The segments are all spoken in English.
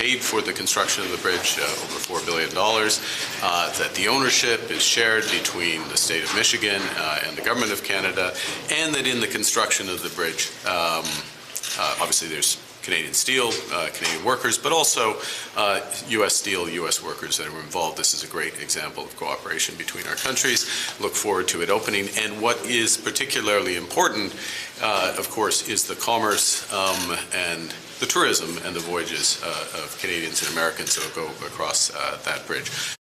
paid for the construction of the bridge, over $4 billion, that the ownership is shared between the state of Michigan and the government of Canada, and that in the construction of the bridge, obviously there's Canadian steel, Canadian workers, but also U.S. steel, U.S. workers that are involved. This is a great example of cooperation between our countries. Look forward to it opening. And what is particularly important, of course, is the commerce and the tourism and the voyages of Canadians and Americans that will go across that bridge.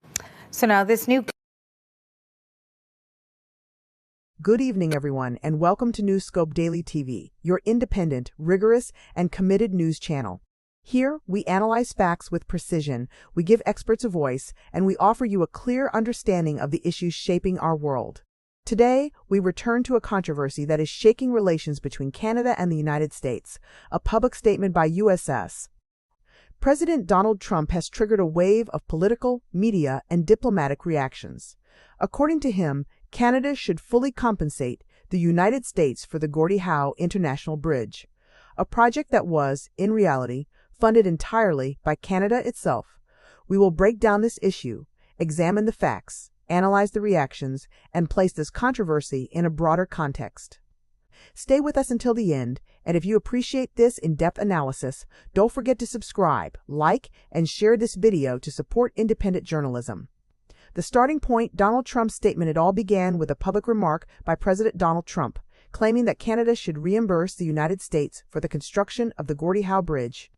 So now this new... Good evening, everyone, and welcome to Newscope Daily TV, your independent, rigorous, and committed news channel. Here, we analyze facts with precision, we give experts a voice, and we offer you a clear understanding of the issues shaping our world. Today, we return to a controversy that is shaking relations between Canada and the United States, a public statement by USS. President Donald Trump has triggered a wave of political, media, and diplomatic reactions. According to him, Canada should fully compensate the United States for the Gordie Howe International Bridge, a project that was, in reality, funded entirely by Canada itself. We will break down this issue, examine the facts, analyze the reactions, and place this controversy in a broader context. Stay with us until the end, and if you appreciate this in-depth analysis, don't forget to subscribe, like, and share this video to support independent journalism. The starting point, Donald Trump's statement. It all began with a public remark by President Donald Trump, claiming that Canada should reimburse the United States for the construction of the Gordie Howe Bridge.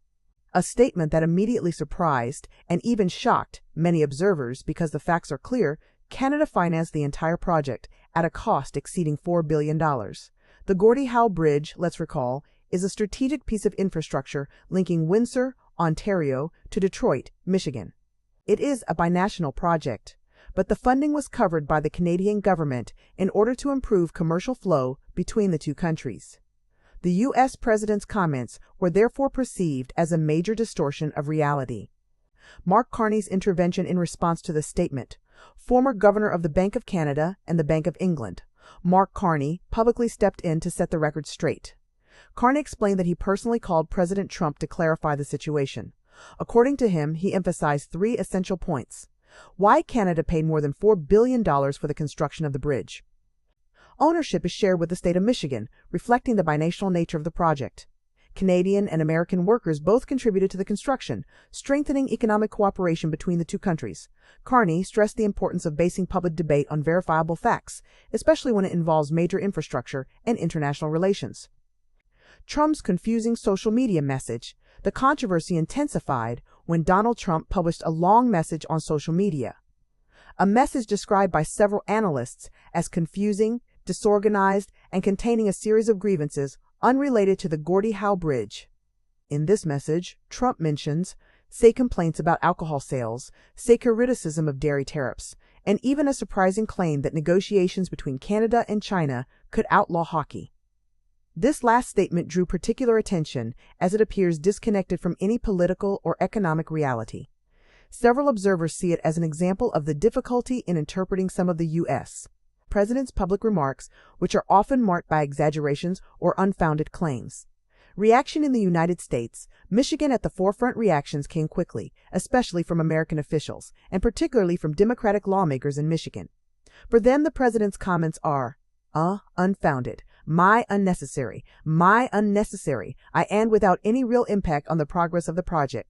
A statement that immediately surprised and even shocked many observers because the facts are clear. Canada financed the entire project at a cost exceeding $4 billion. The Gordie Howe Bridge, let's recall, is a strategic piece of infrastructure linking Windsor, Ontario, to Detroit, Michigan. It is a binational project, but the funding was covered by the Canadian government in order to improve commercial flow between the two countries. The U.S. President's comments were therefore perceived as a major distortion of reality. Mark Carney's intervention in response to the statement. Former governor of the Bank of Canada and the Bank of England, Mark Carney, publicly stepped in to set the record straight. Carney explained that he personally called President Trump to clarify the situation. According to him, he emphasized three essential points. Why Canada paid more than $4 billion for the construction of the bridge. Ownership is shared with the state of Michigan, reflecting the binational nature of the project. Canadian and American workers both contributed to the construction, strengthening economic cooperation between the two countries. Carney stressed the importance of basing public debate on verifiable facts, especially when it involves major infrastructure and international relations. Trump's confusing social media message. The controversy intensified when Donald Trump published a long message on social media. A message described by several analysts as confusing, disorganized, and containing a series of grievances unrelated to the Gordie Howe Bridge. In this message, Trump mentions, say complaints about alcohol sales, say criticism of dairy tariffs, and even a surprising claim that negotiations between Canada and China could outlaw hockey. This last statement drew particular attention as it appears disconnected from any political or economic reality. Several observers see it as an example of the difficulty in interpreting some of the U.S. President's public remarks, which are often marked by exaggerations or unfounded claims. Reaction in the United States. Michigan at the forefront. Reactions came quickly, especially from American officials, and particularly from Democratic lawmakers in Michigan. For them, the president's comments are, unfounded, unnecessary, and without any real impact on the progress of the project.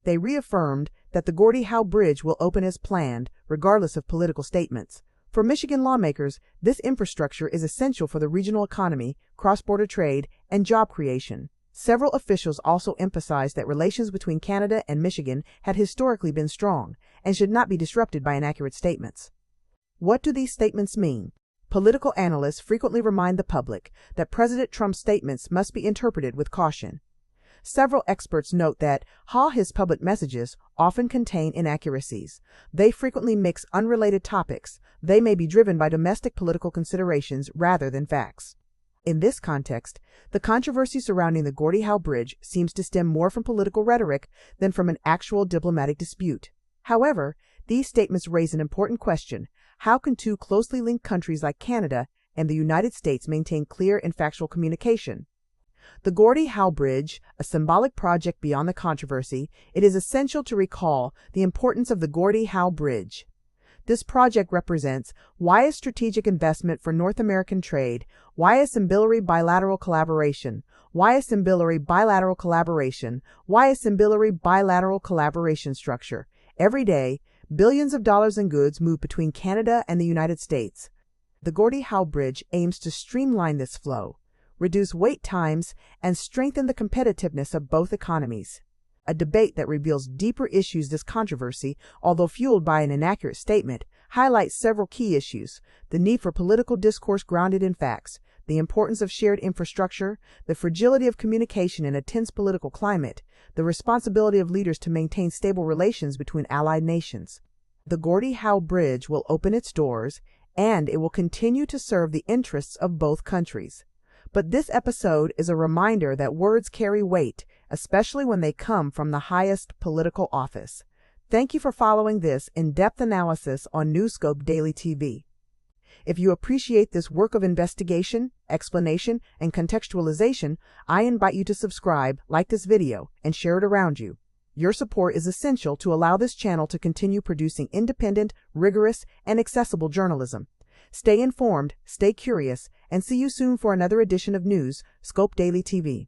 They reaffirmed that the Gordie Howe Bridge will open as planned, regardless of political statements. For Michigan lawmakers, this infrastructure is essential for the regional economy, cross-border trade, and job creation. Several officials also emphasized that relations between Canada and Michigan had historically been strong and should not be disrupted by inaccurate statements. What do these statements mean? Political analysts frequently remind the public that President Trump's statements must be interpreted with caution. Several experts note that his public messages often contain inaccuracies. They frequently mix unrelated topics. They may be driven by domestic political considerations rather than facts. In this context, the controversy surrounding the Gordie Howe Bridge seems to stem more from political rhetoric than from an actual diplomatic dispute. However, these statements raise an important question. How can two closely linked countries like Canada and the United States maintain clear and factual communication? The Gordie Howe Bridge, a symbolic project beyond the controversy, it is essential to recall the importance of the Gordie Howe Bridge. This project represents why a strategic investment for North American trade, why a symbolic bilateral collaboration, why a symbolic bilateral collaboration, why a symbolic bilateral collaboration structure. Every day, billions of dollars in goods move between Canada and the United States. The Gordie Howe Bridge aims to streamline this flow, reduce wait times, and strengthen the competitiveness of both economies. A debate that reveals deeper issues. This controversy, although fueled by an inaccurate statement, highlights several key issues: the need for political discourse grounded in facts, the importance of shared infrastructure, the fragility of communication in a tense political climate, the responsibility of leaders to maintain stable relations between allied nations. The Gordie Howe Bridge will open its doors, and it will continue to serve the interests of both countries. But this episode is a reminder that words carry weight, especially when they come from the highest political office. Thank you for following this in-depth analysis on Newscope Daily TV. If you appreciate this work of investigation, explanation, and contextualization, I invite you to subscribe, like this video, and share it around you. Your support is essential to allow this channel to continue producing independent, rigorous, and accessible journalism. Stay informed, stay curious, and see you soon for another edition of News, Scope Daily TV.